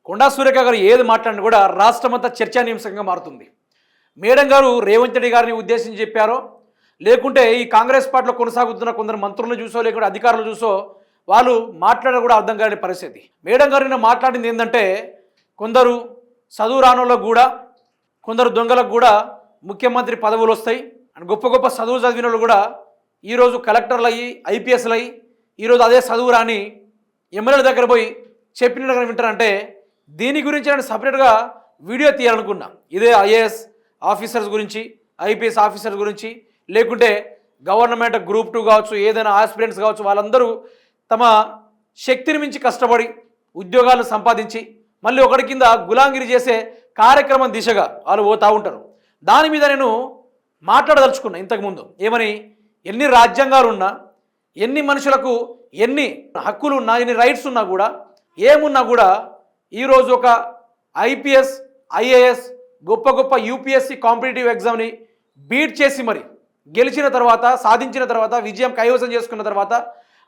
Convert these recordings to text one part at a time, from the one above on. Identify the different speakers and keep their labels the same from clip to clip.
Speaker 1: కొండా సురేఖ గారు ఏది మాట్లాడినా కూడా రాష్ట్రమంతా చర్చానీయాంశంగా మారుతుంది. మేడం గారు రేవంత్ రెడ్డి గారిని ఉద్దేశించి చెప్పారో, లేకుంటే ఈ కాంగ్రెస్ పార్టీలో కొనసాగుతున్న కొందరు మంత్రులను చూసో, లేకుంటే అధికారులు చూసో వాళ్ళు మాట్లాడడం కూడా అర్థం కాని పరిస్థితి. మేడం గారు నిన్న మాట్లాడింది ఏంటంటే, కొందరు చదువు రానోళ్ళకు కూడా, కొందరు దొంగలకు కూడా ముఖ్యమంత్రి పదవులు వస్తాయి అని గొప్ప గొప్ప చదువు చదివిన వాళ్ళు కూడా ఈరోజు కలెక్టర్లు అయ్యి ఐపీఎస్లు అయ్యి ఈరోజు అదే చదువు రాని ఎమ్మెల్యేల దగ్గర పోయి చెప్పినట్టుగా వింటారంటే, దీని గురించి నేను సపరేట్గా వీడియో తీయాలనుకున్నా. ఇదే ఐఏఎస్ ఆఫీసర్స్ గురించి, ఐపీఎస్ ఆఫీసర్స్ గురించి, లేకుంటే గవర్నమెంట్ గ్రూప్ 2 కావచ్చు, ఏదైనా ఆస్పిరెంట్స్ కావచ్చు, వాళ్ళందరూ తమ శక్తిని మించి కష్టపడి ఉద్యోగాలు సంపాదించి మళ్ళీ ఒకటి కింద గులాంగిరి చేసే కార్యక్రమం దిశగా వాళ్ళు పోతూ ఉంటారు. దాని మీద నేను మాట్లాడదలుచుకున్నా ఇంతకుముందు. ఏమని, ఎన్ని రాజ్యాంగాలు ఉన్నా, ఎన్ని మనుషులకు ఎన్ని హక్కులు ఉన్నా, ఎన్ని రైట్స్ ఉన్నా కూడా, ఏమున్నా కూడా ఈరోజు ఒక ఐపీఎస్ ఐఏఎస్ గొప్ప గొప్ప యూపీఎస్సీ కాంపిటేటివ్ ఎగ్జామ్ని బీట్ చేసి మరి గెలిచిన తర్వాత, సాధించిన తర్వాత, విజయం కైవసం చేసుకున్న తర్వాత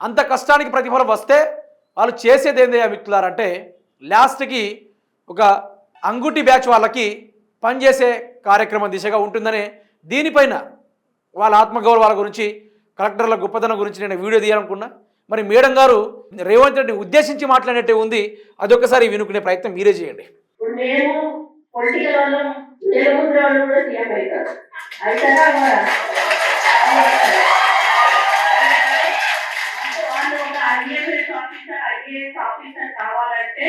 Speaker 1: అంత కష్టానికి ప్రతిఫలం వస్తే వాళ్ళు చేసేది ఏందయ్యా మిత్రులారంటే, లాస్ట్కి ఒక అంగుటి బ్యాచ్ వాళ్ళకి పనిచేసే కార్యక్రమం దిశగా ఉంటుందనే దీనిపైన వాళ్ళ ఆత్మగౌరవాల గురించి, కలెక్టర్ల గొప్పతనం గురించి నేను వీడియో తీయాలనుకున్నా. మరి మేడం గారు రేవంత్ రెడ్డిని ఉద్దేశించి మాట్లాడినట్టే ఉంది. అదొకసారి వినుకునే ప్రయత్నం మీరే చేయండి.
Speaker 2: కావాలంటే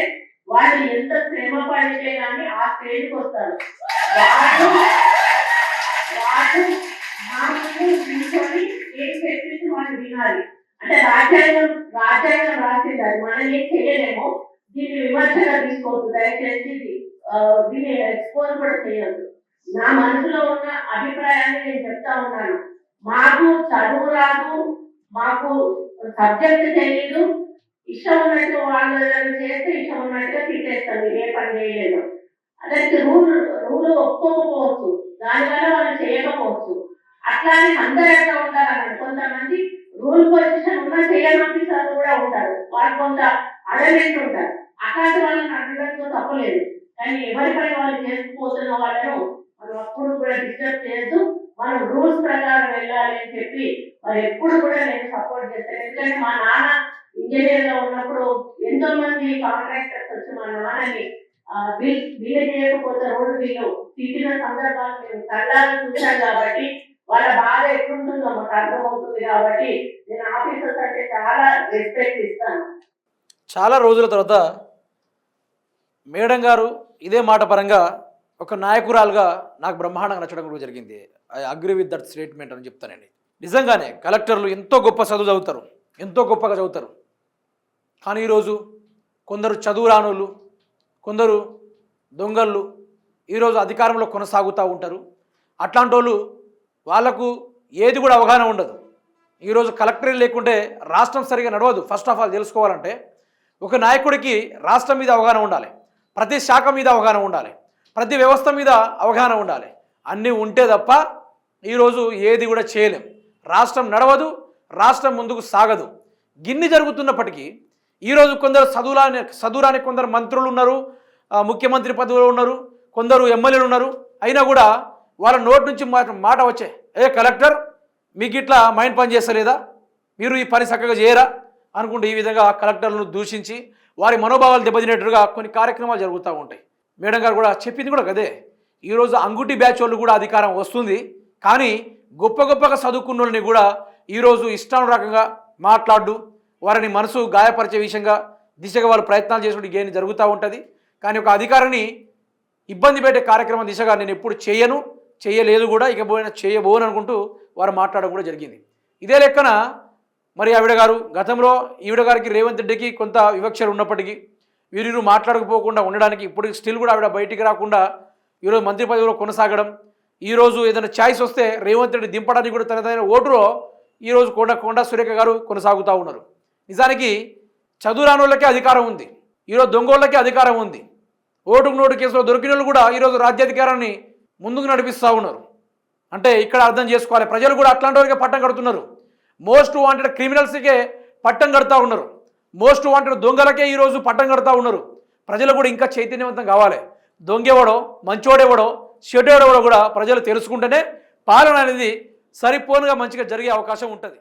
Speaker 2: వాళ్ళు ఎంత శ్రమ పడితే కానీ ఆ స్టేజ్కి వస్తారు. తీసుకొని ఏం చెప్పేసి వాళ్ళు వినాలి. అంటే రాజ్యాంగం రాసింది, అది మనం ఏం చేయలేము. దీన్ని విమర్శగా తీసుకోవద్దు దయచేసి, దీన్ని ఎక్స్పోజ్ కూడా చేయొద్దు. నా మనసులో ఉన్న అభిప్రాయాన్ని నేను చెప్తా ఉన్నాను. మాకు చదువు రాదు, మాకు సబ్జెక్ట్ తెలియదు, ఇష్టం ఉన్నట్టు వాళ్ళు చేస్తే ఇష్టం ఉన్నట్టుగా తిట్టేస్తాం, మీరు ఏ పని చేయలేదు. అతనికి రూల్ ఒప్పుకోకపోవచ్చు, దానివల్ల వాళ్ళు చేయకపోవచ్చు. అట్లానే అందరూ ఎట్లా ఉంటారన్నట్టు, కొంతమంది రూల్ పొజిషన్ ఉన్న చేయని ఆఫీసర్లు కూడా ఉంటారు, వాళ్ళు కొంత అడమెంట్ ఉంటారు. అట్లాంటి వాళ్ళని అడగడంతో తప్పలేదు. కానీ ఎవరి పని వాళ్ళు చేసుకుపోతున్న వాళ్ళను మనం అప్పుడు కూడా డిస్టర్బ్ చేయొద్దు. మనం రూల్స్ ప్రకారం వెళ్ళాలి అని చెప్పి మరి ఎప్పుడు కూడా నేను సపోర్ట్ చేస్తాను. ఎందుకంటే మా నాన్న ఇంజనీర్ గా ఉన్నప్పుడు ఎంతో మంది కాంట్రాక్టర్స్ వచ్చి మా నాన్నని వీలు చేయకపోతే రోడ్డు వీలు తిట్టిన సందర్భాలు మేము కళ్ళాగా చూశాను. కాబట్టి వాళ్ళ బాధ ఎట్లుంటుందో మాకు అర్థమవుతుంది. కాబట్టి నేను ఆఫీసర్స్ అంటే చాలా రెస్పెక్ట్ ఇస్తాను.
Speaker 1: చాలా రోజుల తర్వాత మేడం గారు ఇదే మాట పరంగా ఒక నాయకురాలుగా నాకు బ్రహ్మాండంగా నచ్చడం కూడా జరిగింది. I agree with that statement అని చెప్తానండి. నిజంగానే కలెక్టర్లు ఎంతో గొప్ప చదువు చదువుతారు, ఎంతో గొప్పగా చదువుతారు. కానీ ఈరోజు కొందరు చదువు రానోళ్ళు, కొందరు దొంగళ్ళు ఈరోజు అధికారంలో కొనసాగుతూ ఉంటారు. అట్లాంటి వాళ్ళు వాళ్లకు ఏది కూడా అవగాహన ఉండదు. ఈరోజు కలెక్టరే లేకుంటే రాష్ట్రం సరిగా నడవదు. ఫస్ట్ ఆఫ్ ఆల్ తెలుసుకోవాలంటే ఒక నాయకుడికి రాష్ట్రం మీద అవగాహన ఉండాలి, ప్రతి శాఖ మీద అవగాహన ఉండాలి, ప్రతి వ్యవస్థ మీద అవగాహన ఉండాలి. అన్నీ ఉంటే తప్ప ఈరోజు ఏది కూడా చేయలేం. రాష్ట్రం నడవదు, రాష్ట్రం ముందుకు సాగదు. గిన్ని జరుగుతున్నప్పటికీ ఈరోజు కొందరు చదువురాని కొందరు మంత్రులు ఉన్నారు, ముఖ్యమంత్రి పదవిలో ఉన్నారు, కొందరు ఎమ్మెల్యేలు ఉన్నారు. అయినా కూడా వాళ్ళ నోటి నుంచి మాట వచ్చే, ఏ కలెక్టర్ మీకు ఇట్లా మైండ్ పని చేస్తలేదా, మీరు ఈ పని చక్కగా చేయరా అనుకుంటూ ఈ విధంగా కలెక్టర్లను దూషించి వారి మనోభావాలు దెబ్బతినేట్టుగా కొన్ని కార్యక్రమాలు జరుగుతూ ఉంటాయి. మేడం గారు కూడా చెప్పింది కూడా కదే, ఈరోజు అంగుటి బ్యాచ్ వాళ్ళు కూడా అధికారం వస్తుంది. కానీ గొప్ప గొప్పగా చదువుకున్న వాళ్ళని కూడా ఈరోజు ఇష్టానురకంగా మాట్లాడు, వారిని మనసు గాయపరిచే విషయంగా దిశగా వాళ్ళు ప్రయత్నాలు చేసుకుంటూ గేని జరుగుతూ ఉంటుంది. కానీ ఒక అధికారిని ఇబ్బంది పెట్టే కార్యక్రమం దిశగా నేను ఎప్పుడు చేయలేదు కూడా, ఇకపోయినా చేయబోను అనుకుంటూ వారు మాట్లాడడం కూడా జరిగింది. ఇదే లెక్కన మరి ఆవిడ గారు గతంలో ఈవిడ గారికి రేవంత్ రెడ్డికి కొంత వివక్షలు ఉన్నప్పటికీ వీరు మాట్లాడకపోకుండా ఉండడానికి ఇప్పుడు స్టిల్ కూడా ఆవిడ బయటికి రాకుండా ఈరోజు మంత్రి పదవిలో కొనసాగడం, ఈరోజు ఏదైనా ఛాయిస్ వస్తే రేవంత్ రెడ్డి దింపడానికి కూడా తనదైన ఓటులో ఈరోజు కొండా సురేఖ గారు కొనసాగుతూ ఉన్నారు. నిజానికి చదువు రాని వాళ్ళకే అధికారం ఉంది, ఈరోజు దొంగోళ్ళకే అధికారం ఉంది. ఓటుకు నోటు కేసులో దొరికిన వాళ్ళు కూడా ఈరోజు రాజ్యాధికారాన్ని ముందుకు నడిపిస్తూ ఉన్నారు. అంటే ఇక్కడ అర్థం చేసుకోవాలి, ప్రజలు కూడా అట్లాంటి వారికి పట్టం కడుతున్నారు. మోస్ట్ వాంటెడ్ క్రిమినల్స్కే పట్టం కడుతూ ఉన్నారు, మోస్ట్ వాంటెడ్ దొంగలకే ఈరోజు పట్టం కడుతూ ఉన్నారు. ప్రజలు కూడా ఇంకా చైతన్యవంతం కావాలి. దొంగెవడో మంచోడెవడో చెడ్డోడెవడో కూడా ప్రజలు తెలుసుకుంటేనే పాలన అనేది సరిపోనుగా మంచిగా జరిగే అవకాశం ఉంటుంది.